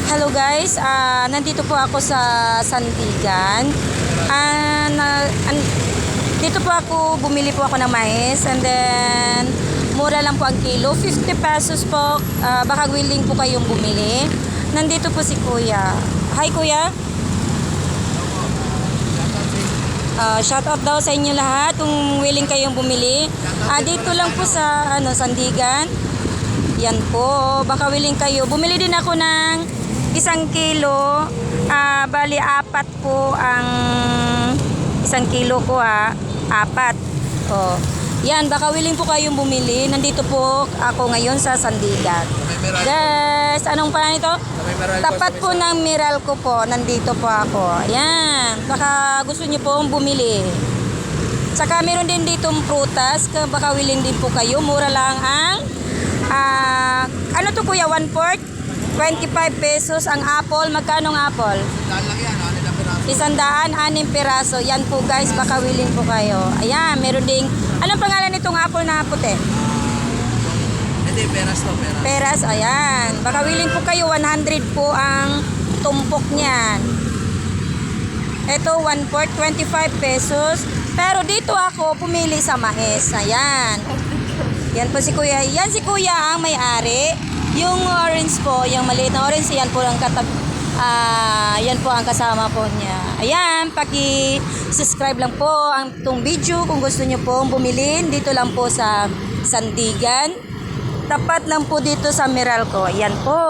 Hello guys, nandito po ako sa Sandigan. Dito po ako, bumili po ako ng mais and then mura lang po ang kilo, 50 pesos po. Baka willing po kayong bumili. Nandito po si Kuya. Hi Kuya. Shout out daw sa inyo lahat kung willing kayong bumili. Dito lang po sa Sandigan. Yan po, baka willing kayo. Bumili din ako ng 1 kilo. Bali 4 po ang 1 kilo ko 4. Oh. Yan, baka willing po kayong bumili. Nandito po ako ngayon sa Sandigan. Guys, anong pangalan ito? Tapat po ng Meralco po. Nandito po ako. Ayan, baka gusto niyo po bumili. Saka meron din ditong prutas. Baka willing din po kayo. Mura lang ang ano to kuya, 1/4? 25 pesos ang apple. Magkano ang apple? 100, 6 piraso. Yan po guys, baka willing po kayo. Ayan, meron ding, anong pangalan nitong apple na puti? Hindi, peras to, peras. Peras, ayan. Baka willing po kayo, 100 po ang tumpok niyan. Ito, 1/4, 25 pesos. Pero dito ako pumili sa mais. Ayan. Yan po si Kuya. Yan si Kuya ang may-ari. Yung orange po, yung maliit na orange, yan po ang yan po ang kasama po niya. Ayan, paki-subscribe lang po ang itong video kung gusto niyo po bumili. Dito lang po sa Sandigan. Tapat lang po dito sa Meralco. Ayan po.